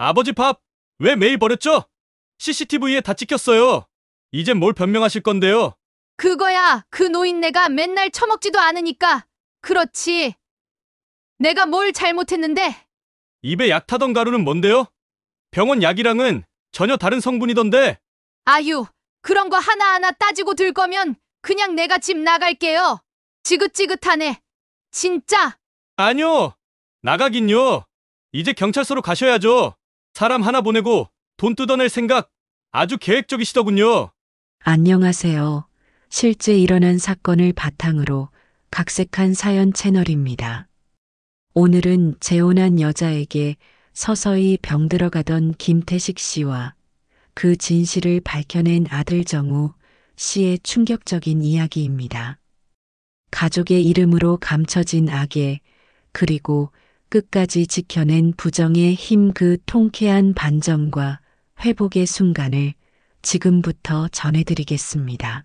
아버지 밥, 왜 매일 버렸죠? CCTV에 다 찍혔어요. 이젠 뭘 변명하실 건데요? 그거야, 그 노인네가 맨날 처먹지도 않으니까. 그렇지. 내가 뭘 잘못했는데? 입에 약 타던 가루는 뭔데요? 병원 약이랑은 전혀 다른 성분이던데. 아유, 그런 거 하나하나 따지고 들 거면 그냥 내가 집 나갈게요. 지긋지긋하네. 진짜. 아니요. 나가긴요. 이제 경찰서로 가셔야죠. 사람 하나 보내고 돈 뜯어낼 생각 아주 계획적이시더군요. 안녕하세요. 실제 일어난 사건을 바탕으로 각색한 사연 채널입니다. 오늘은 재혼한 여자에게 서서히 병들어가던 김태식 씨와 그 진실을 밝혀낸 아들 정우 씨의 충격적인 이야기입니다. 가족의 이름으로 감춰진 악에 그리고 끝까지 지켜낸 부정의 힘, 그 통쾌한 반전과 회복의 순간을 지금부터 전해드리겠습니다.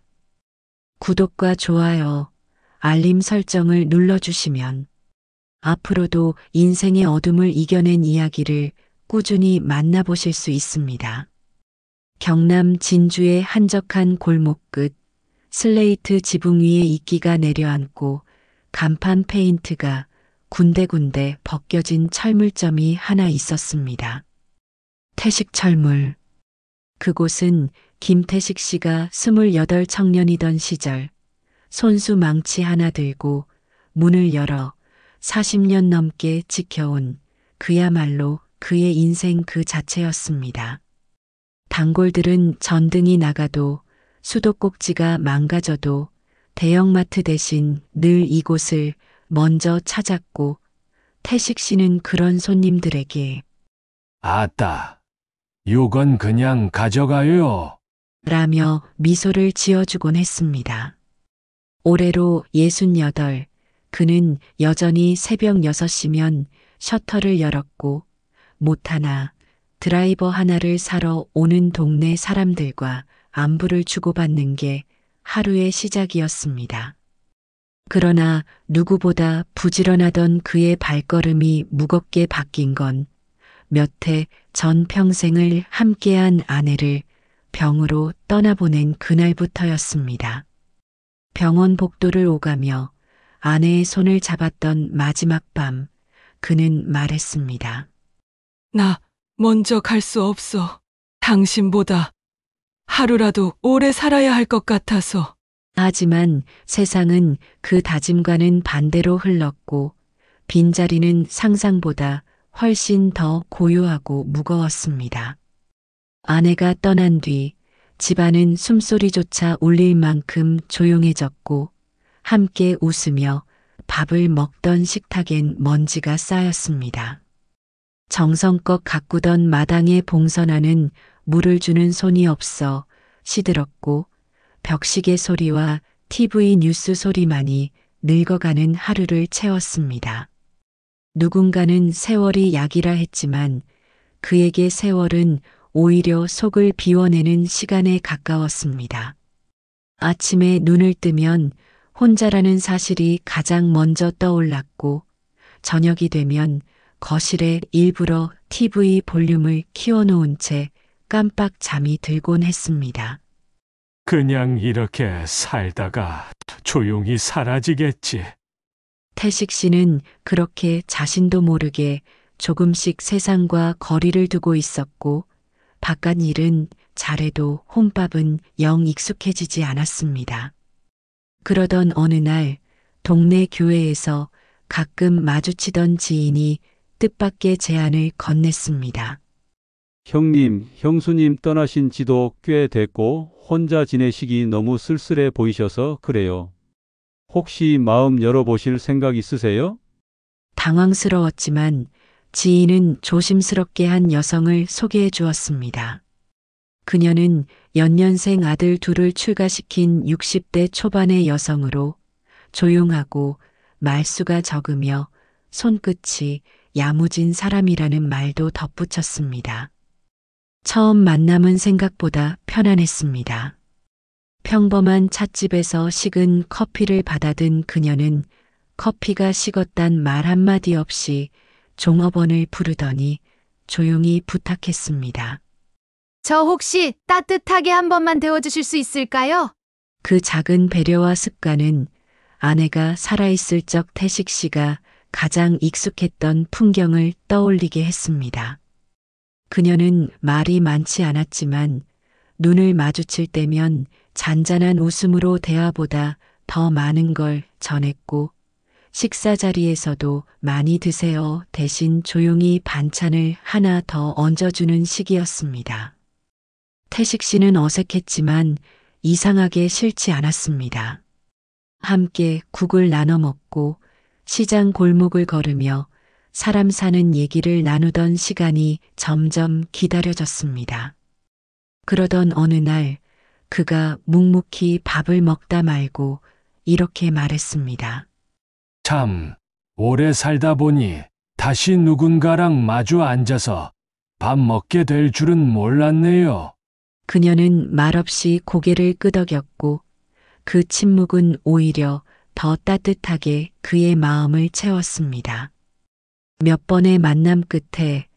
구독과 좋아요, 알림 설정을 눌러주시면 앞으로도 인생의 어둠을 이겨낸 이야기를 꾸준히 만나보실 수 있습니다. 경남 진주의 한적한 골목 끝, 슬레이트 지붕 위에 이끼가 내려앉고 간판 페인트가 군데군데 벗겨진 철물점이 하나 있었습니다. 태식철물. 그곳은 김태식 씨가 28 청년이던 시절 손수 망치 하나 들고 문을 열어 40년 넘게 지켜온 그야말로 그의 인생 그 자체였습니다. 단골들은 전등이 나가도 수도꼭지가 망가져도 대형마트 대신 늘 이곳을 먼저 찾았고, 태식 씨는 그런 손님들에게 아따, 요건 그냥 가져가요. 라며 미소를 지어주곤 했습니다. 올해로 68, 그는 여전히 새벽 6시면 셔터를 열었고 못 하나, 드라이버 하나를 사러 오는 동네 사람들과 안부를 주고받는 게 하루의 시작이었습니다. 그러나 누구보다 부지런하던 그의 발걸음이 무겁게 바뀐 건 몇 해 전 평생을 함께한 아내를 병으로 떠나보낸 그날부터였습니다. 병원 복도를 오가며 아내의 손을 잡았던 마지막 밤, 그는 말했습니다. 나 먼저 갈 수 없어. 당신보다 하루라도 오래 살아야 할 것 같아서. 하지만 세상은 그 다짐과는 반대로 흘렀고 빈자리는 상상보다 훨씬 더 고요하고 무거웠습니다. 아내가 떠난 뒤 집안은 숨소리조차 울릴 만큼 조용해졌고 함께 웃으며 밥을 먹던 식탁엔 먼지가 쌓였습니다. 정성껏 가꾸던 마당의 봉선화는 물을 주는 손이 없어 시들었고 벽시계 소리와 TV 뉴스 소리만이 늙어가는 하루를 채웠습니다. 누군가는 세월이 약이라 했지만 그에게 세월은 오히려 속을 비워내는 시간에 가까웠습니다. 아침에 눈을 뜨면 혼자라는 사실이 가장 먼저 떠올랐고 저녁이 되면 거실에 일부러 TV 볼륨을 키워놓은 채 깜빡 잠이 들곤 했습니다. 그냥 이렇게 살다가 조용히 사라지겠지. 태식 씨는 그렇게 자신도 모르게 조금씩 세상과 거리를 두고 있었고 바깥 일은 잘해도 혼밥은 영 익숙해지지 않았습니다. 그러던 어느 날 동네 교회에서 가끔 마주치던 지인이 뜻밖의 제안을 건넸습니다. 형님, 형수님 떠나신 지도 꽤 됐고 혼자 지내시기 너무 쓸쓸해 보이셔서 그래요. 혹시 마음 열어보실 생각 있으세요? 당황스러웠지만 지인은 조심스럽게 한 여성을 소개해 주었습니다. 그녀는 연년생 아들 둘을 출가시킨 60대 초반의 여성으로 조용하고 말수가 적으며 손끝이 야무진 사람이라는 말도 덧붙였습니다. 처음 만남은 생각보다 편안했습니다. 평범한 찻집에서 식은 커피를 받아든 그녀는 커피가 식었단 말 한마디 없이 종업원을 부르더니 조용히 부탁했습니다. 저 혹시 따뜻하게 한 번만 데워주실 수 있을까요? 그 작은 배려와 습관은 아내가 살아있을 적 태식 씨가 가장 익숙했던 풍경을 떠올리게 했습니다. 그녀는 말이 많지 않았지만 눈을 마주칠 때면 잔잔한 웃음으로 대화보다 더 많은 걸 전했고 식사 자리에서도 많이 드세요 대신 조용히 반찬을 하나 더 얹어주는 식이었습니다. 태식 씨는 어색했지만 이상하게 싫지 않았습니다. 함께 국을 나눠 먹고 시장 골목을 걸으며 사람 사는 얘기를 나누던 시간이 점점 기다려졌습니다. 그러던 어느 날 그가 묵묵히 밥을 먹다 말고 이렇게 말했습니다. 참, 오래 살다 보니 다시 누군가랑 마주 앉아서 밥 먹게 될 줄은 몰랐네요. 그녀는 말없이 고개를 끄덕였고 그 침묵은 오히려 더 따뜻하게 그의 마음을 채웠습니다. 몇 번의 만남 끝에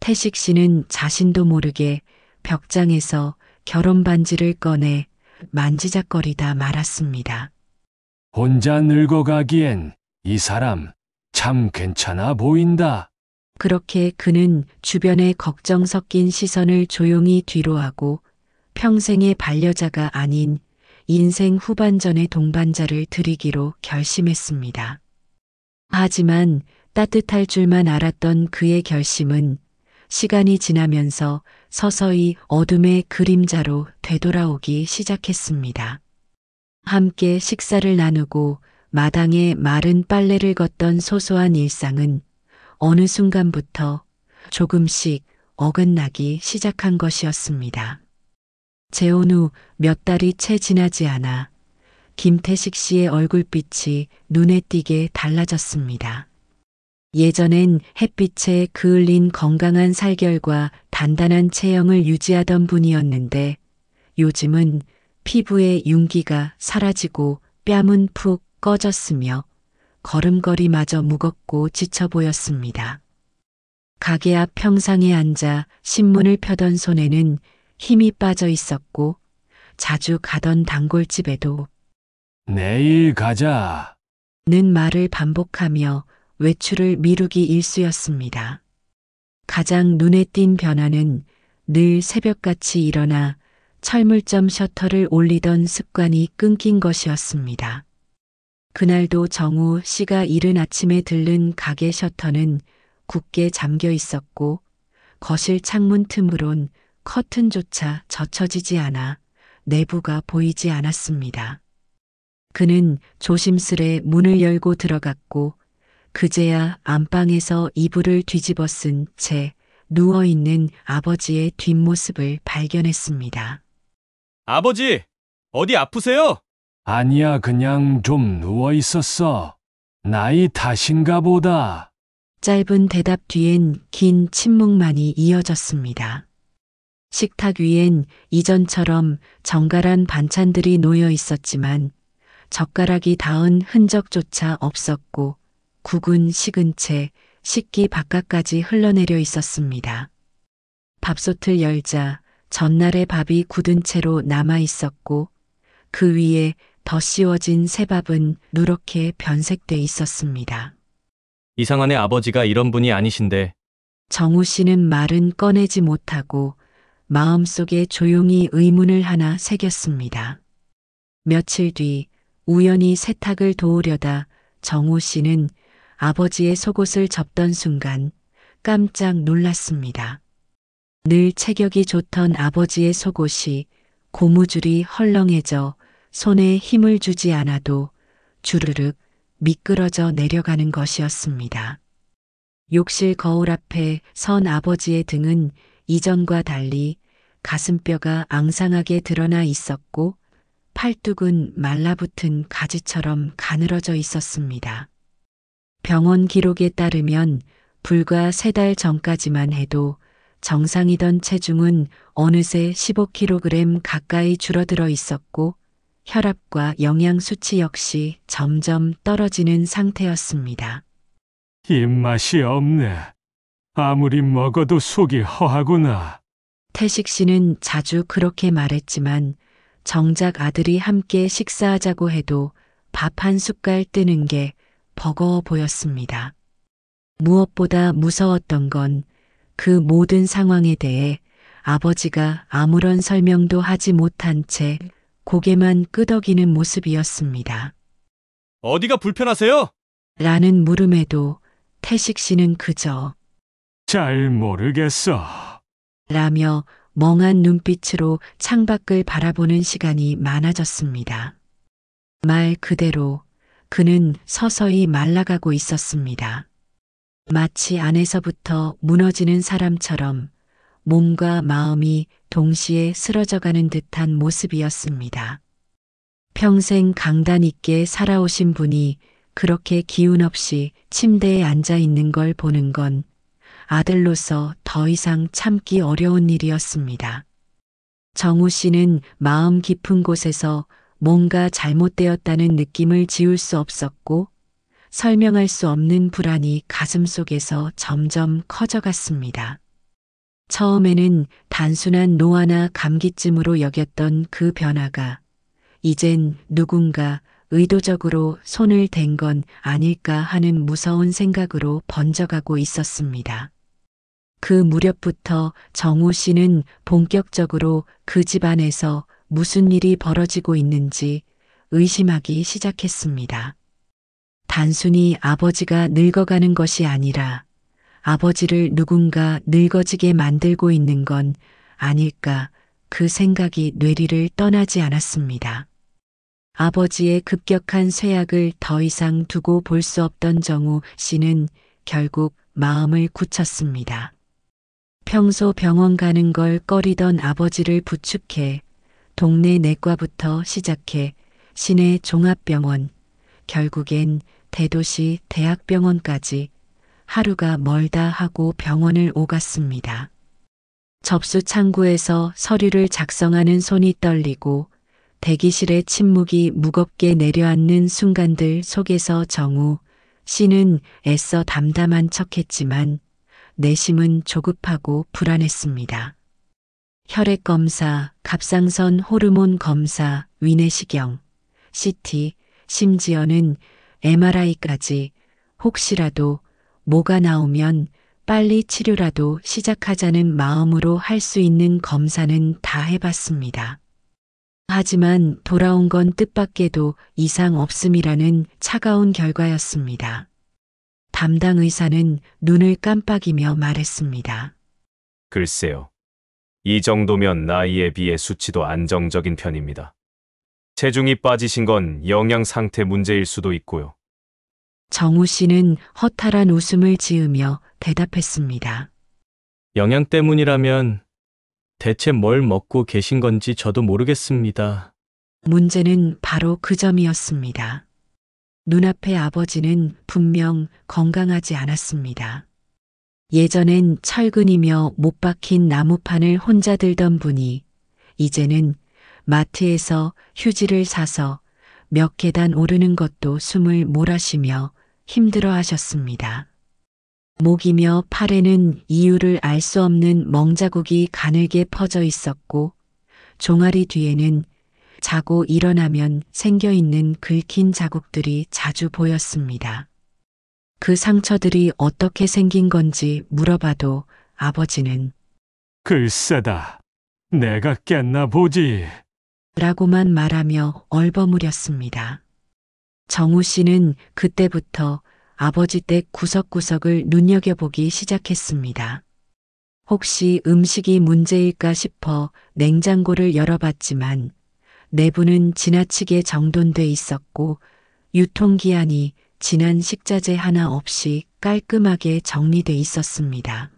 태식 씨는 자신도 모르게 벽장에서 결혼 반지를 꺼내 만지작거리다 말았습니다. 혼자 늙어가기엔 이 사람 참 괜찮아 보인다. 그렇게 그는 주변의 걱정 섞인 시선을 조용히 뒤로하고 평생의 반려자가 아닌 인생 후반전의 동반자를 드리기로 결심했습니다. 하지만 따뜻할 줄만 알았던 그의 결심은 시간이 지나면서 서서히 어둠의 그림자로 되돌아오기 시작했습니다. 함께 식사를 나누고 마당에 마른 빨래를 걷던 소소한 일상은 어느 순간부터 조금씩 어긋나기 시작한 것이었습니다. 재혼 후 몇 달이 채 지나지 않아 김태식 씨의 얼굴빛이 눈에 띄게 달라졌습니다. 예전엔 햇빛에 그을린 건강한 살결과 단단한 체형을 유지하던 분이었는데 요즘은 피부의 윤기가 사라지고 뺨은 푹 꺼졌으며 걸음걸이마저 무겁고 지쳐 보였습니다. 가게 앞 평상에 앉아 신문을 펴던 손에는 힘이 빠져 있었고 자주 가던 단골집에도 내일 가자. 는 말을 반복하며 외출을 미루기 일쑤였습니다. 가장 눈에 띈 변화는 늘 새벽같이 일어나 철물점 셔터를 올리던 습관이 끊긴 것이었습니다. 그날도 정우 씨가 이른 아침에 들른 가게 셔터는 굳게 잠겨 있었고 거실 창문 틈으론 커튼조차 젖혀지지 않아 내부가 보이지 않았습니다. 그는 조심스레 문을 열고 들어갔고 그제야 안방에서 이불을 뒤집어 쓴 채 누워있는 아버지의 뒷모습을 발견했습니다. 아버지, 어디 아프세요? 아니야, 그냥 좀 누워 있었어. 나이 탓인가 보다. 짧은 대답 뒤엔 긴 침묵만이 이어졌습니다. 식탁 위엔 이전처럼 정갈한 반찬들이 놓여 있었지만 젓가락이 닿은 흔적조차 없었고 국은 식은 채 식기 바깥까지 흘러내려 있었습니다. 밥솥을 열자 전날의 밥이 굳은 채로 남아 있었고 그 위에 더 씌워진 새밥은 누렇게 변색돼 있었습니다. 이상하네, 아버지가 이런 분이 아니신데. 정우 씨는 말은 꺼내지 못하고 마음속에 조용히 의문을 하나 새겼습니다. 며칠 뒤 우연히 세탁을 도우려다 정우 씨는 아버지의 속옷을 접던 순간 깜짝 놀랐습니다. 늘 체격이 좋던 아버지의 속옷이 고무줄이 헐렁해져 손에 힘을 주지 않아도 주르륵 미끄러져 내려가는 것이었습니다. 욕실 거울 앞에 선 아버지의 등은 이전과 달리 가슴뼈가 앙상하게 드러나 있었고 팔뚝은 말라붙은 가지처럼 가늘어져 있었습니다. 병원 기록에 따르면 불과 3달 전까지만 해도 정상이던 체중은 어느새 15kg 가까이 줄어들어 있었고 혈압과 영양 수치 역시 점점 떨어지는 상태였습니다. 입맛이 없네. 아무리 먹어도 속이 허하구나. 태식 씨는 자주 그렇게 말했지만 정작 아들이 함께 식사하자고 해도 밥 한 숟갈 뜨는 게 버거워 보였습니다. 무엇보다 무서웠던 건 그 모든 상황에 대해 아버지가 아무런 설명도 하지 못한 채 고개만 끄덕이는 모습이었습니다. 어디가 불편하세요? 라는 물음에도 태식 씨는 그저 잘 모르겠어. 라며 멍한 눈빛으로 창밖을 바라보는 시간이 많아졌습니다. 말 그대로 그는 서서히 말라가고 있었습니다. 마치 안에서부터 무너지는 사람처럼 몸과 마음이 동시에 쓰러져가는 듯한 모습이었습니다. 평생 강단 있게 살아오신 분이 그렇게 기운 없이 침대에 앉아 있는 걸 보는 건 아들로서 더 이상 참기 어려운 일이었습니다. 정우 씨는 마음 깊은 곳에서 뭔가 잘못되었다는 느낌을 지울 수 없었고 설명할 수 없는 불안이 가슴속에서 점점 커져갔습니다. 처음에는 단순한 노화나 감기쯤으로 여겼던 그 변화가 이젠 누군가 의도적으로 손을 댄 건 아닐까 하는 무서운 생각으로 번져가고 있었습니다. 그 무렵부터 정우 씨는 본격적으로 그 집안에서 무슨 일이 벌어지고 있는지 의심하기 시작했습니다. 단순히 아버지가 늙어가는 것이 아니라 아버지를 누군가 늙어지게 만들고 있는 건 아닐까 그 생각이 뇌리를 떠나지 않았습니다. 아버지의 급격한 쇠약을 더 이상 두고 볼 수 없던 정우 씨는 결국 마음을 굳혔습니다. 평소 병원 가는 걸 꺼리던 아버지를 부축해 동네 내과부터 시작해 시내 종합병원, 결국엔 대도시 대학병원까지 하루가 멀다 하고 병원을 오갔습니다. 접수 창구에서 서류를 작성하는 손이 떨리고 대기실의 침묵이 무겁게 내려앉는 순간들 속에서 정우 씨는 애써 담담한 척했지만 내심은 조급하고 불안했습니다. 혈액 검사, 갑상선 호르몬 검사, 위내시경, CT, 심지어는 MRI까지 혹시라도 뭐가 나오면 빨리 치료라도 시작하자는 마음으로 할 수 있는 검사는 다 해봤습니다. 하지만 돌아온 건 뜻밖에도 이상 없음이라는 차가운 결과였습니다. 담당 의사는 눈을 깜빡이며 말했습니다. 글쎄요. 이 정도면 나이에 비해 수치도 안정적인 편입니다. 체중이 빠지신 건 영양 상태 문제일 수도 있고요. 정우 씨는 허탈한 웃음을 지으며 대답했습니다. 영양 때문이라면 대체 뭘 먹고 계신 건지 저도 모르겠습니다. 문제는 바로 그 점이었습니다. 눈앞의 아버지는 분명 건강하지 않았습니다. 예전엔 철근이며 못 박힌 나무판을 혼자 들던 분이 이제는 마트에서 휴지를 사서 몇 계단 오르는 것도 숨을 몰아쉬며 힘들어 하셨습니다. 목이며 팔에는 이유를 알 수 없는 멍자국이 가늘게 퍼져 있었고 종아리 뒤에는 자고 일어나면 생겨있는 긁힌 자국들이 자주 보였습니다. 그 상처들이 어떻게 생긴 건지 물어봐도 아버지는 글쎄다. 내가 깼나 보지. 라고만 말하며 얼버무렸습니다. 정우 씨는 그때부터 아버지 댁 구석구석을 눈여겨보기 시작했습니다. 혹시 음식이 문제일까 싶어 냉장고를 열어봤지만 내부는 지나치게 정돈돼 있었고 유통기한이 지난 식자재 하나 없이 깔끔하게 정리돼 있었습니다.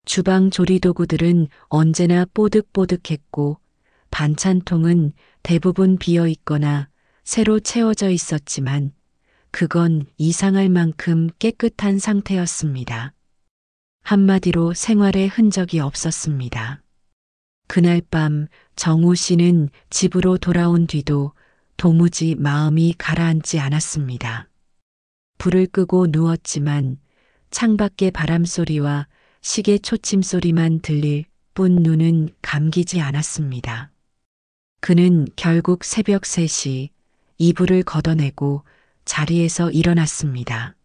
주방 조리도구들은 언제나 뽀득뽀득했고 반찬통은 대부분 비어 있거나 새로 채워져 있었지만 그건 이상할 만큼 깨끗한 상태였습니다. 한마디로 생활에 흔적이 없었습니다. 그날 밤 정우 씨는 집으로 돌아온 뒤도 도무지 마음이 가라앉지 않았습니다. 불을 끄고 누웠지만 창밖의 바람소리와 시계 초침 소리만 들릴 뿐 눈은 감기지 않았습니다. 그는 결국 새벽 3시 이불을 걷어내고 자리에서 일어났습니다.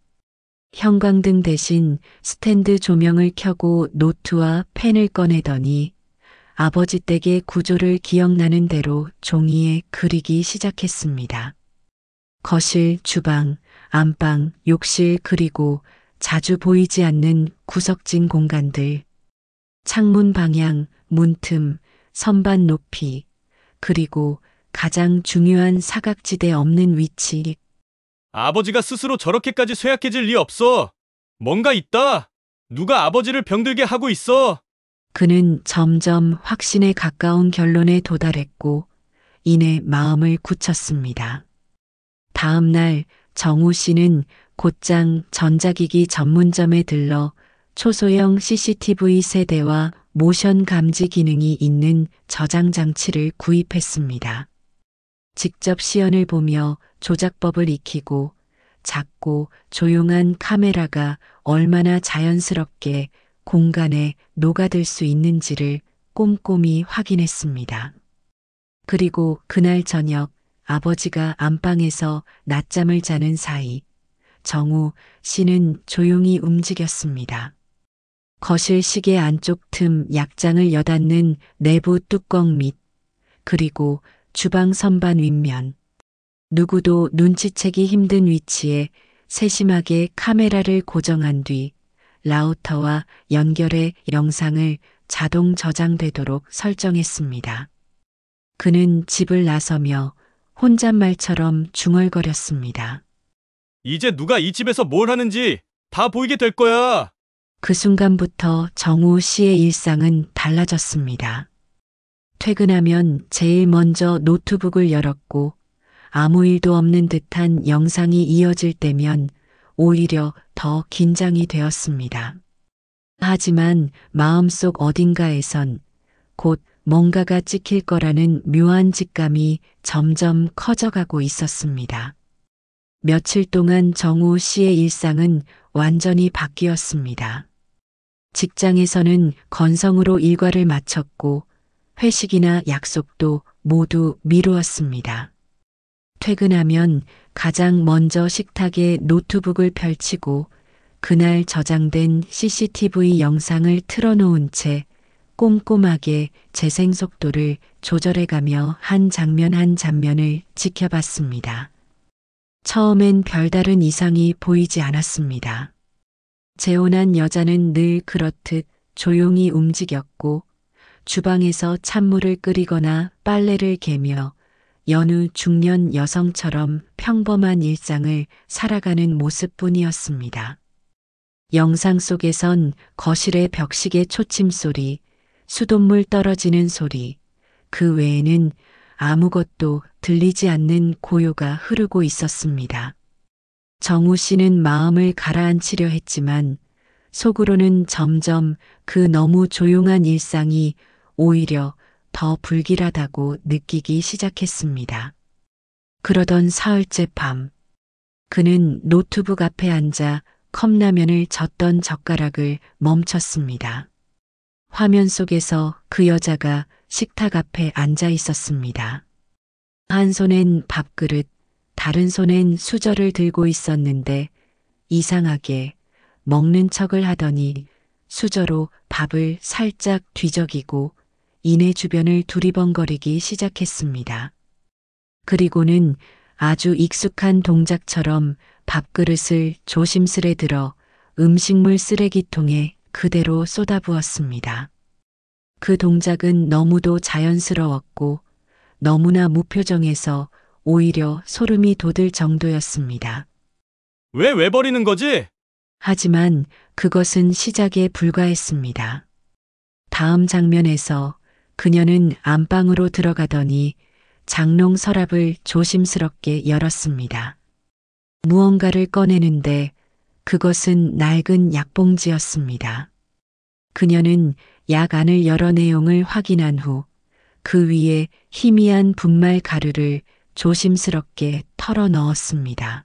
형광등 대신 스탠드 조명을 켜고 노트와 펜을 꺼내더니 아버지 댁의 구조를 기억나는 대로 종이에 그리기 시작했습니다. 거실, 주방, 안방, 욕실 그리고 자주 보이지 않는 구석진 공간들, 창문 방향, 문틈, 선반 높이, 그리고 가장 중요한 사각지대 없는 위치. 아버지가 스스로 저렇게까지 쇠약해질 리 없어. 뭔가 있다. 누가 아버지를 병들게 하고 있어. 그는 점점 확신에 가까운 결론에 도달했고 이내 마음을 굳혔습니다. 다음 날 정우 씨는 곧장 전자기기 전문점에 들러 초소형 CCTV 세대와 모션 감지 기능이 있는 저장 장치를 구입했습니다. 직접 시연을 보며 조작법을 익히고 작고 조용한 카메라가 얼마나 자연스럽게 공간에 녹아들 수 있는지를 꼼꼼히 확인했습니다. 그리고 그날 저녁 아버지가 안방에서 낮잠을 자는 사이 정우 씨는 조용히 움직였습니다. 거실 시계 안쪽 틈 약장을 여닫는 내부 뚜껑 밑, 그리고 주방 선반 윗면, 누구도 눈치채기 힘든 위치에 세심하게 카메라를 고정한 뒤 라우터와 연결해 영상을 자동 저장되도록 설정했습니다. 그는 집을 나서며 혼잣말처럼 중얼거렸습니다. 이제 누가 이 집에서 뭘 하는지 다 보이게 될 거야. 그 순간부터 정우 씨의 일상은 달라졌습니다. 퇴근하면 제일 먼저 노트북을 열었고 아무 일도 없는 듯한 영상이 이어질 때면 오히려 더 긴장이 되었습니다. 하지만 마음속 어딘가에선 곧 뭔가가 찍힐 거라는 묘한 직감이 점점 커져가고 있었습니다. 며칠 동안 정우 씨의 일상은 완전히 바뀌었습니다. 직장에서는 건성으로 일과를 마쳤고 회식이나 약속도 모두 미루었습니다. 퇴근하면 가장 먼저 식탁에 노트북을 펼치고 그날 저장된 CCTV 영상을 틀어놓은 채 꼼꼼하게 재생 속도를 조절해가며 한 장면 한 장면을 지켜봤습니다. 처음엔 별다른 이상이 보이지 않았습니다. 재혼한 여자는 늘 그렇듯 조용히 움직였고 주방에서 찬물을 끓이거나 빨래를 개며 여느 중년 여성처럼 평범한 일상을 살아가는 모습뿐이었습니다. 영상 속에선 거실의 벽시계 초침 소리, 수돗물 떨어지는 소리, 그 외에는 아무것도 들리지 않는 고요가 흐르고 있었습니다. 정우 씨는 마음을 가라앉히려 했지만 속으로는 점점 그 너무 조용한 일상이 오히려 더 불길하다고 느끼기 시작했습니다. 그러던 사흘째 밤, 그는 노트북 앞에 앉아 컵라면을 젓던 젓가락을 멈췄습니다. 화면 속에서 그 여자가 식탁 앞에 앉아 있었습니다. 한 손엔 밥그릇, 다른 손엔 수저를 들고 있었는데 이상하게 먹는 척을 하더니 수저로 밥을 살짝 뒤적이고 이내 주변을 두리번거리기 시작했습니다. 그리고는 아주 익숙한 동작처럼 밥그릇을 조심스레 들어 음식물 쓰레기통에 그대로 쏟아부었습니다. 그 동작은 너무도 자연스러웠고 너무나 무표정해서 오히려 소름이 돋을 정도였습니다. 왜 버리는 거지? 하지만 그것은 시작에 불과했습니다. 다음 장면에서 그녀는 안방으로 들어가더니 장롱 서랍을 조심스럽게 열었습니다. 무언가를 꺼내는데 그것은 낡은 약봉지였습니다. 그녀는 약 안을 열어 내용을 확인한 후 그 위에 희미한 분말 가루를 조심스럽게 털어 넣었습니다.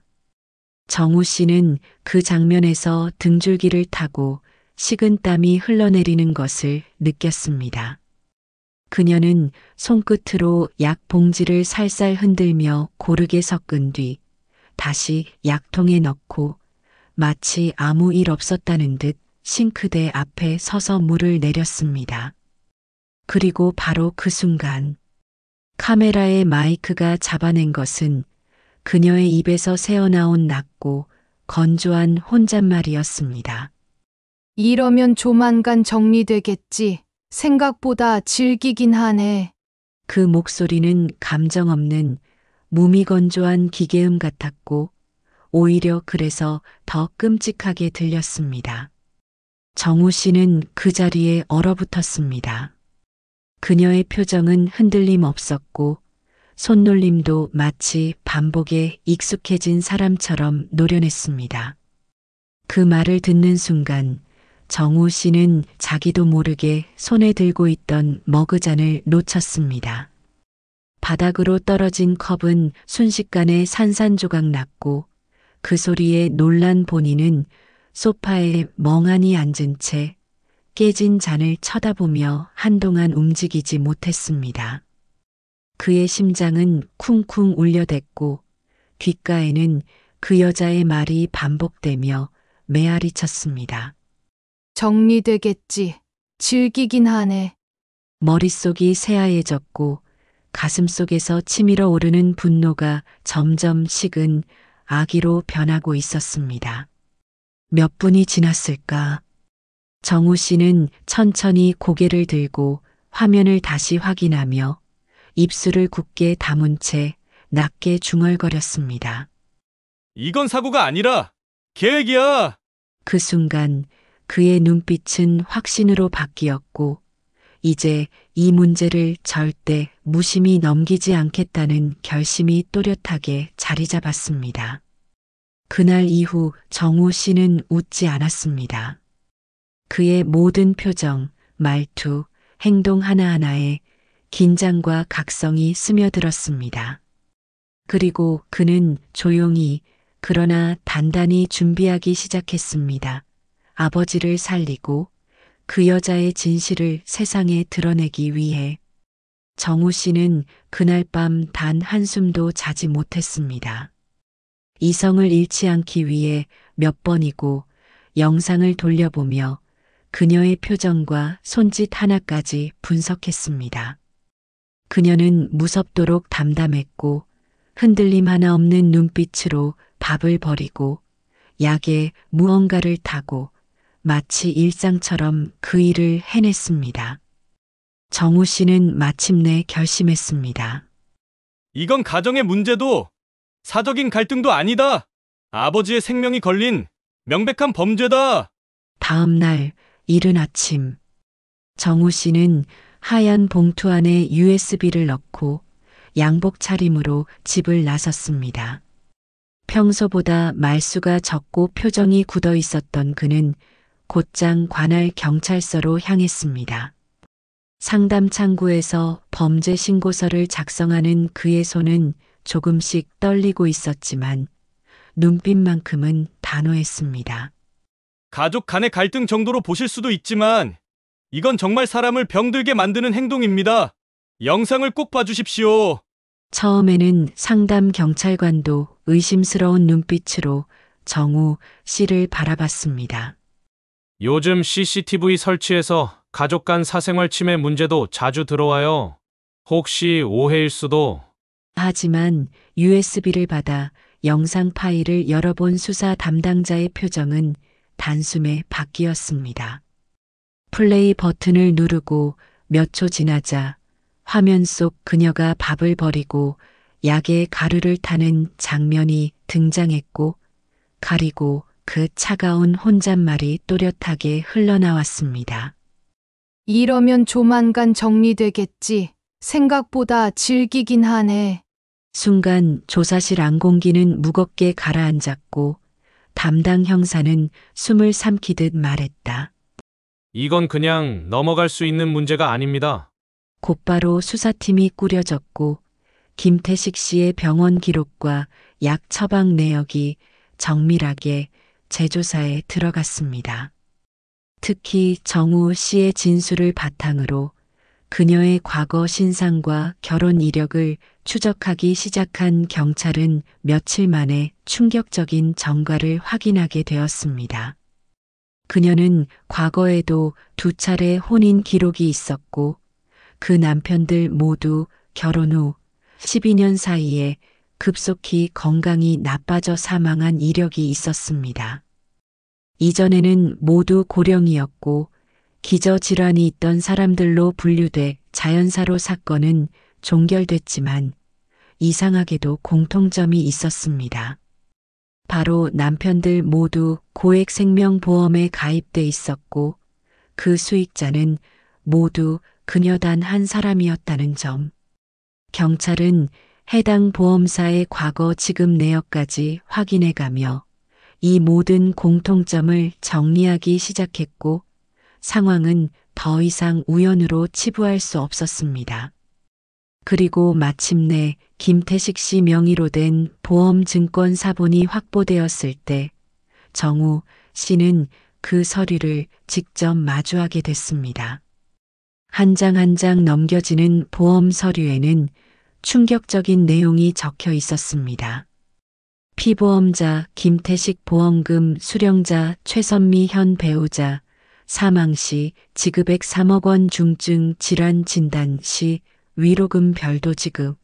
정우 씨는 그 장면에서 등줄기를 타고 식은땀이 흘러내리는 것을 느꼈습니다. 그녀는 손끝으로 약 봉지를 살살 흔들며 고르게 섞은 뒤 다시 약통에 넣고 마치 아무 일 없었다는 듯 싱크대 앞에 서서 물을 내렸습니다. 그리고 바로 그 순간 카메라의 마이크가 잡아낸 것은 그녀의 입에서 새어나온 낮고 건조한 혼잣말이었습니다. 이러면 조만간 정리되겠지. 생각보다 질기긴 하네. 그 목소리는 감정 없는 무미건조한 기계음 같았고 오히려 그래서 더 끔찍하게 들렸습니다. 정우 씨는 그 자리에 얼어붙었습니다. 그녀의 표정은 흔들림 없었고 손놀림도 마치 반복에 익숙해진 사람처럼 노련했습니다. 그 말을 듣는 순간 정우 씨는 자기도 모르게 손에 들고 있던 머그잔을 놓쳤습니다. 바닥으로 떨어진 컵은 순식간에 산산조각 났고 그 소리에 놀란 본인은 소파에 멍하니 앉은 채 깨진 잔을 쳐다보며 한동안 움직이지 못했습니다. 그의 심장은 쿵쿵 울려댔고 귓가에는 그 여자의 말이 반복되며 메아리 쳤습니다. 정리되겠지. 질기긴 하네. 머릿속이 새하얘졌고 가슴속에서 치밀어 오르는 분노가 점점 식은 아기로 변하고 있었습니다. 몇 분이 지났을까? 정우 씨는 천천히 고개를 들고 화면을 다시 확인하며 입술을 굳게 다문 채 낮게 중얼거렸습니다. 이건 사고가 아니라 계획이야. 그 순간 그의 눈빛은 확신으로 바뀌었고 이제 이 문제를 절대 무심히 넘기지 않겠다는 결심이 또렷하게 자리 잡았습니다. 그날 이후 정우 씨는 웃지 않았습니다. 그의 모든 표정, 말투, 행동 하나하나에 긴장과 각성이 스며들었습니다. 그리고 그는 조용히 그러나 단단히 준비하기 시작했습니다. 아버지를 살리고 그 여자의 진실을 세상에 드러내기 위해 정우 씨는 그날 밤 단 한숨도 자지 못했습니다. 이성을 잃지 않기 위해 몇 번이고 영상을 돌려보며 그녀의 표정과 손짓 하나까지 분석했습니다. 그녀는 무섭도록 담담했고 흔들림 하나 없는 눈빛으로 밥을 버리고 약에 무언가를 타고 마치 일상처럼 그 일을 해냈습니다. 정우 씨는 마침내 결심했습니다. 이건 가정의 문제도 사적인 갈등도 아니다. 아버지의 생명이 걸린 명백한 범죄다. 다음 날 이른 아침 정우 씨는 하얀 봉투 안에 USB를 넣고 양복 차림으로 집을 나섰습니다. 평소보다 말수가 적고 표정이 굳어 있었던 그는 곧장 관할 경찰서로 향했습니다. 상담 창구에서 범죄 신고서를 작성하는 그의 손은 조금씩 떨리고 있었지만 눈빛만큼은 단호했습니다. 가족 간의 갈등 정도로 보실 수도 있지만 이건 정말 사람을 병들게 만드는 행동입니다. 영상을 꼭 봐주십시오. 처음에는 상담 경찰관도 의심스러운 눈빛으로 정우 씨를 바라봤습니다. 요즘 CCTV 설치해서 가족 간 사생활 침해 문제도 자주 들어와요. 혹시 오해일 수도. 하지만 USB를 받아 영상 파일을 열어본 수사 담당자의 표정은 단숨에 바뀌었습니다. 플레이 버튼을 누르고 몇 초 지나자 화면 속 그녀가 밥을 버리고 약에 가루를 타는 장면이 등장했고 가리고 그 차가운 혼잣말이 또렷하게 흘러나왔습니다. 이러면 조만간 정리되겠지. 생각보다 질기긴 하네. 순간 조사실 안공기는 무겁게 가라앉았고 담당 형사는 숨을 삼키듯 말했다. 이건 그냥 넘어갈 수 있는 문제가 아닙니다. 곧바로 수사팀이 꾸려졌고 김태식 씨의 병원 기록과 약 처방 내역이 정밀하게 재조사에 들어갔습니다. 특히 정우 씨의 진술을 바탕으로 그녀의 과거 신상과 결혼 이력을 추적하기 시작한 경찰은 며칠 만에 충격적인 전과를 확인하게 되었습니다. 그녀는 과거에도 2차례 혼인 기록이 있었고 그 남편들 모두 결혼 후 12년 사이에 급속히 건강이 나빠져 사망한 이력이 있었습니다. 이전에는 모두 고령이었고 기저질환이 있던 사람들로 분류돼 자연사로 사건은 종결됐지만 이상하게도 공통점이 있었습니다. 바로 남편들 모두 고액 생명보험에 가입돼 있었고 그 수익자는 모두 그녀 단 한 사람이었다는 점. 경찰은 해당 보험사의 과거 지급 내역까지 확인해가며 이 모든 공통점을 정리하기 시작했고 상황은 더 이상 우연으로 치부할 수 없었습니다. 그리고 마침내 김태식 씨 명의로 된 보험증권 사본이 확보되었을 때 정우 씨는 그 서류를 직접 마주하게 됐습니다. 한 장 한 장 넘겨지는 보험 서류에는 충격적인 내용이 적혀 있었습니다. 피보험자 김태식 보험금 수령자 최선미 현 배우자 사망 시 지급액 3억 원 중증 질환 진단 시 위로금 별도 지급.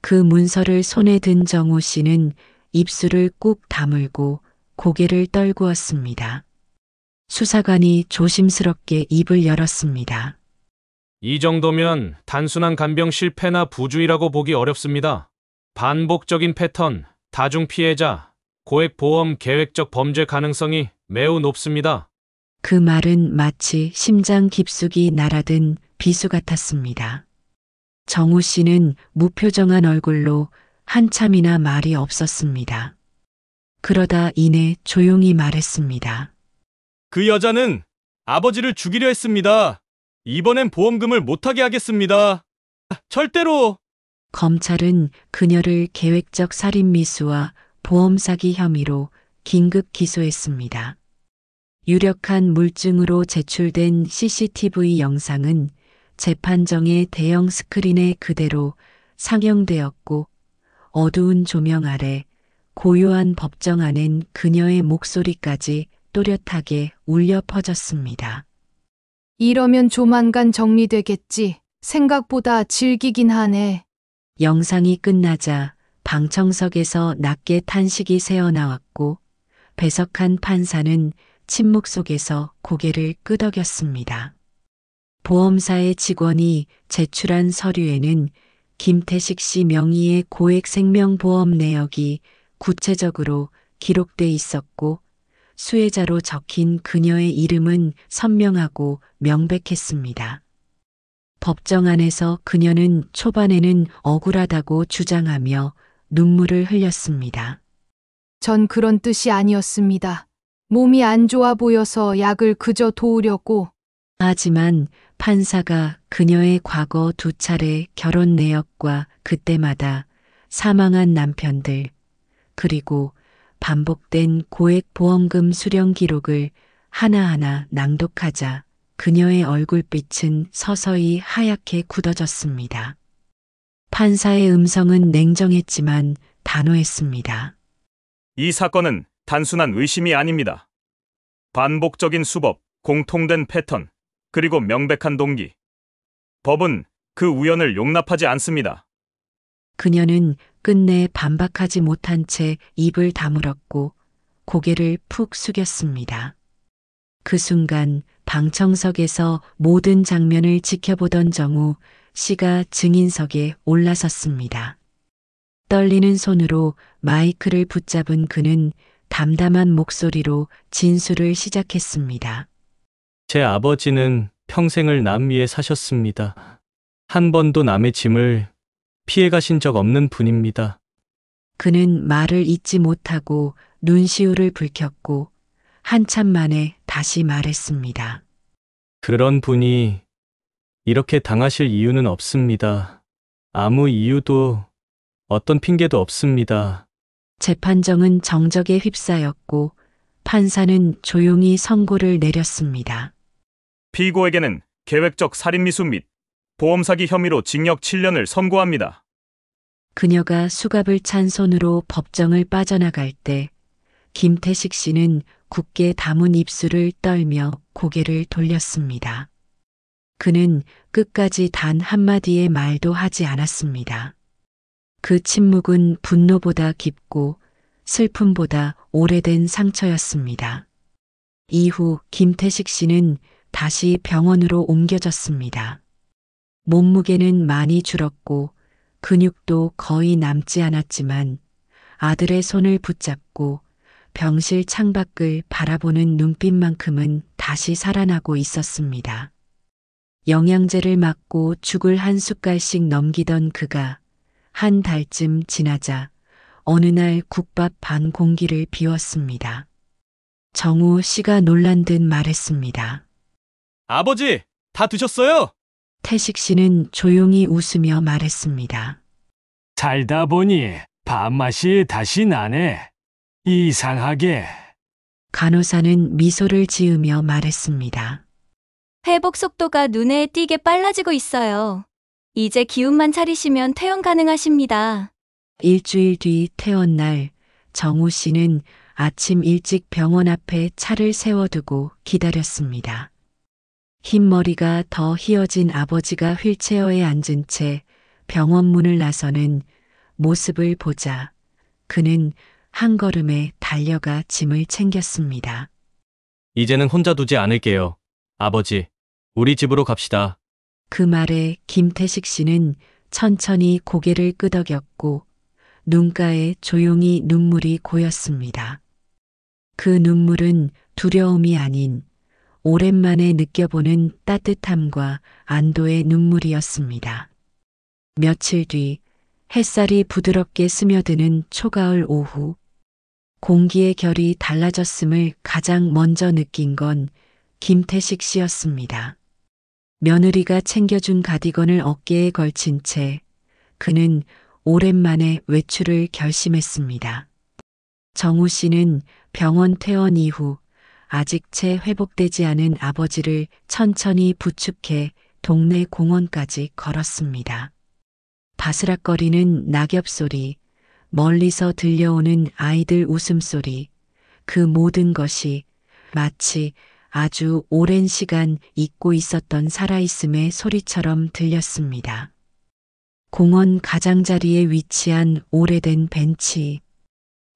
그 문서를 손에 든 정우 씨는 입술을 꾹 다물고 고개를 떨구었습니다. 수사관이 조심스럽게 입을 열었습니다. 이 정도면 단순한 간병 실패나 부주의라고 보기 어렵습니다. 반복적인 패턴, 다중 피해자, 고액 보험 계획적 범죄 가능성이 매우 높습니다. 그 말은 마치 심장 깊숙이 날아든 비수 같았습니다. 정우 씨는 무표정한 얼굴로 한참이나 말이 없었습니다. 그러다 이내 조용히 말했습니다. 그 여자는 아버지를 죽이려 했습니다. 이번엔 보험금을 못하게 하겠습니다. 절대로! 검찰은 그녀를 계획적 살인 미수와 보험 사기 혐의로 긴급 기소했습니다. 유력한 물증으로 제출된 CCTV 영상은 재판정의 대형 스크린에 그대로 상영되었고 어두운 조명 아래 고요한 법정 안엔 그녀의 목소리까지 또렷하게 울려 퍼졌습니다. 이러면 조만간 정리되겠지. 생각보다 질기긴 하네. 영상이 끝나자 방청석에서 낮게 탄식이 새어나왔고 배석한 판사는 침묵 속에서 고개를 끄덕였습니다. 보험사의 직원이 제출한 서류에는 김태식 씨 명의의 고액 생명보험 내역이 구체적으로 기록돼 있었고 수혜자로 적힌 그녀의 이름은 선명하고 명백했습니다. 법정 안에서 그녀는 초반에는 억울하다고 주장하며 눈물을 흘렸습니다. 전 그런 뜻이 아니었습니다. 몸이 안 좋아 보여서 약을 그저 도우려고. 하지만 판사가 그녀의 과거 2차례 결혼 내역과 그때마다 사망한 남편들, 그리고 반복된 고액 보험금 수령 기록을 하나하나 낭독하자 그녀의 얼굴빛은 서서히 하얗게 굳어졌습니다. 판사의 음성은 냉정했지만 단호했습니다. 이 사건은 단순한 의심이 아닙니다. 반복적인 수법, 공통된 패턴, 그리고 명백한 동기. 법은 그 우연을 용납하지 않습니다. 그녀는 끝내 반박하지 못한 채 입을 다물었고 고개를 푹 숙였습니다. 그 순간 방청석에서 모든 장면을 지켜보던 정우 씨가 증인석에 올라섰습니다. 떨리는 손으로 마이크를 붙잡은 그는 담담한 목소리로 진술을 시작했습니다. 제 아버지는 평생을 남 위에 사셨습니다. 한 번도 남의 짐을 피해 가신 적 없는 분입니다. 그는 말을 잇지 못하고 눈시울을 붉혔고 한참 만에 다시 말했습니다. 그런 분이 이렇게 당하실 이유는 없습니다. 아무 이유도 어떤 핑계도 없습니다. 재판정은 정적에 휩싸였고 판사는 조용히 선고를 내렸습니다. 피고에게는 계획적 살인미수 및 보험사기 혐의로 징역 7년을 선고합니다. 그녀가 수갑을 찬 손으로 법정을 빠져나갈 때 김태식 씨는 굳게 담은 입술을 떨며 고개를 돌렸습니다. 그는 끝까지 단 한마디의 말도 하지 않았습니다. 그 침묵은 분노보다 깊고 슬픔보다 오래된 상처였습니다. 이후 김태식 씨는 다시 병원으로 옮겨졌습니다. 몸무게는 많이 줄었고 근육도 거의 남지 않았지만 아들의 손을 붙잡고 병실 창밖을 바라보는 눈빛만큼은 다시 살아나고 있었습니다. 영양제를 맞고 죽을 한 숟갈씩 넘기던 그가 한 달쯤 지나자 어느 날 국밥 반 공기를 비웠습니다. 정우 씨가 놀란 듯 말했습니다. 아버지, 다 드셨어요? 태식 씨는 조용히 웃으며 말했습니다. 살다 보니 밥맛이 다시 나네. 이상하게. 간호사는 미소를 지으며 말했습니다. 회복 속도가 눈에 띄게 빨라지고 있어요. 이제 기운만 차리시면 퇴원 가능하십니다. 일주일 뒤 퇴원 날 정우 씨는 아침 일찍 병원 앞에 차를 세워두고 기다렸습니다. 흰 머리가 더 휘어진 아버지가 휠체어에 앉은 채 병원 문을 나서는 모습을 보자 그는 한 걸음에 달려가 짐을 챙겼습니다. 이제는 혼자 두지 않을게요. 아버지, 우리 집으로 갑시다. 그 말에 김태식 씨는 천천히 고개를 끄덕였고 눈가에 조용히 눈물이 고였습니다. 그 눈물은 두려움이 아닌 오랜만에 느껴보는 따뜻함과 안도의 눈물이었습니다. 며칠 뒤 햇살이 부드럽게 스며드는 초가을 오후, 공기의 결이 달라졌음을 가장 먼저 느낀 건 김태식 씨였습니다. 며느리가 챙겨준 가디건을 어깨에 걸친 채 그는 오랜만에 외출을 결심했습니다. 정우 씨는 병원 퇴원 이후 아직 채 회복되지 않은 아버지를 천천히 부축해 동네 공원까지 걸었습니다. 바스락거리는 낙엽 소리, 멀리서 들려오는 아이들 웃음소리, 그 모든 것이 마치 아주 오랜 시간 잊고 있었던 살아있음의 소리처럼 들렸습니다. 공원 가장자리에 위치한 오래된 벤치.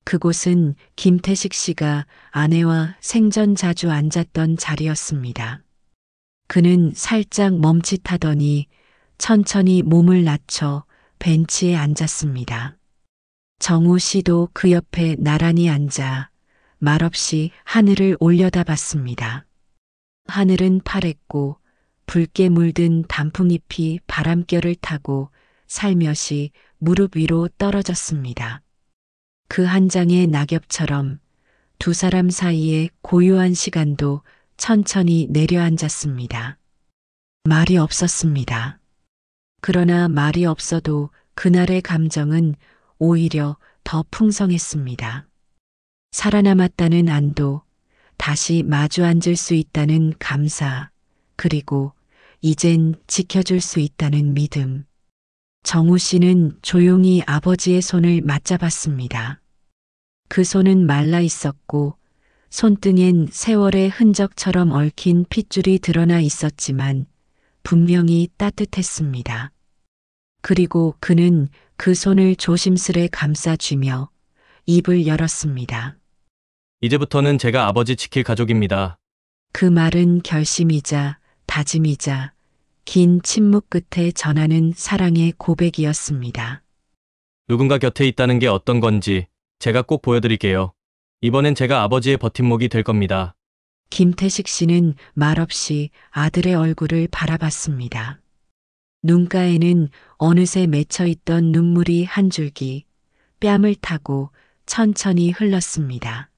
그곳은 김태식 씨가 아내와 생전 자주 앉았던 자리였습니다. 그는 살짝 멈칫하더니 천천히 몸을 낮춰 벤치에 앉았습니다. 정우 씨도 그 옆에 나란히 앉아 말없이 하늘을 올려다봤습니다. 하늘은 파랬고 붉게 물든 단풍잎이 바람결을 타고 살며시 무릎 위로 떨어졌습니다. 그 한 장의 낙엽처럼 두 사람 사이의 고요한 시간도 천천히 내려앉았습니다. 말이 없었습니다. 그러나 말이 없어도 그날의 감정은 오히려 더 풍성했습니다. 살아남았다는 안도, 다시 마주 앉을 수 있다는 감사, 그리고 이젠 지켜줄 수 있다는 믿음. 정우 씨는 조용히 아버지의 손을 맞잡았습니다. 그 손은 말라 있었고 손등엔 세월의 흔적처럼 얽힌 핏줄이 드러나 있었지만 분명히 따뜻했습니다. 그리고 그는 그 손을 조심스레 감싸쥐며 입을 열었습니다. 이제부터는 제가 아버지 지킬 가족입니다. 그 말은 결심이자 다짐이자 긴 침묵 끝에 전하는 사랑의 고백이었습니다. 누군가 곁에 있다는 게 어떤 건지 제가 꼭 보여드릴게요. 이번엔 제가 아버지의 버팀목이 될 겁니다. 김태식 씨는 말없이 아들의 얼굴을 바라봤습니다. 눈가에는 어느새 맺혀있던 눈물이 한 줄기 뺨을 타고 천천히 흘렀습니다.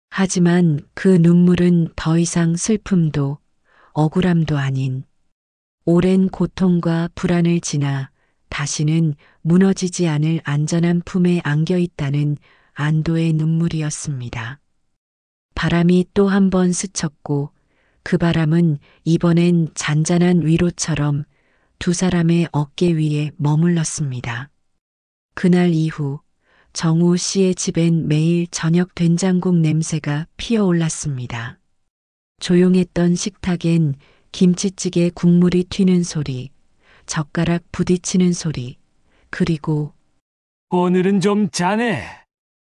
하지만 그 눈물은 더 이상 슬픔도 억울함도 아닌 오랜 고통과 불안을 지나 다시는 무너지지 않을 안전한 품에 안겨 있다는 안도의 눈물이었습니다. 바람이 또 한 번 스쳤고 그 바람은 이번엔 잔잔한 위로처럼 두 사람의 어깨 위에 머물렀습니다. 그날 이후 정우 씨의 집엔 매일 저녁 된장국 냄새가 피어올랐습니다. 조용했던 식탁엔 김치찌개 국물이 튀는 소리, 젓가락 부딪히는 소리, 그리고 오늘은 좀 자네.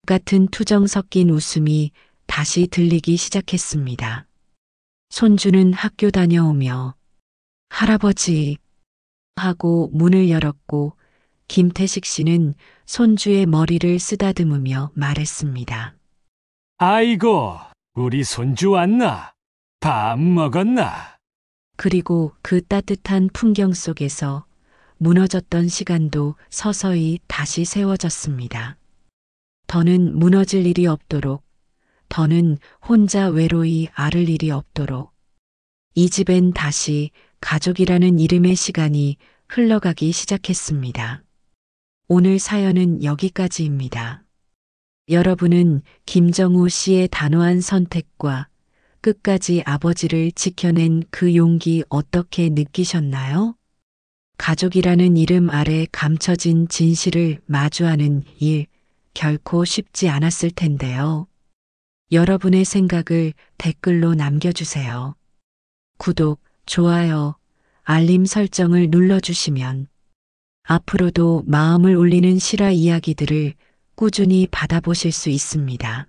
같은 투정 섞인 웃음이 다시 들리기 시작했습니다. 손주는 학교 다녀오며 할아버지 하고 문을 열었고 김태식 씨는 손주의 머리를 쓰다듬으며 말했습니다. 아이고, 우리 손주 왔나? 밥 먹었나? 그리고 그 따뜻한 풍경 속에서 무너졌던 시간도 서서히 다시 세워졌습니다. 더는 무너질 일이 없도록, 더는 혼자 외로이 앓을 일이 없도록, 이 집엔 다시 가족이라는 이름의 시간이 흘러가기 시작했습니다. 오늘 사연은 여기까지입니다. 여러분은 김정우 씨의 단호한 선택과 끝까지 아버지를 지켜낸 그 용기 어떻게 느끼셨나요? 가족이라는 이름 아래 감춰진 진실을 마주하는 일 결코 쉽지 않았을 텐데요. 여러분의 생각을 댓글로 남겨주세요. 구독, 좋아요, 알림 설정을 눌러주시면 앞으로도 마음을 울리는 실화 이야기들을 꾸준히 받아보실 수 있습니다.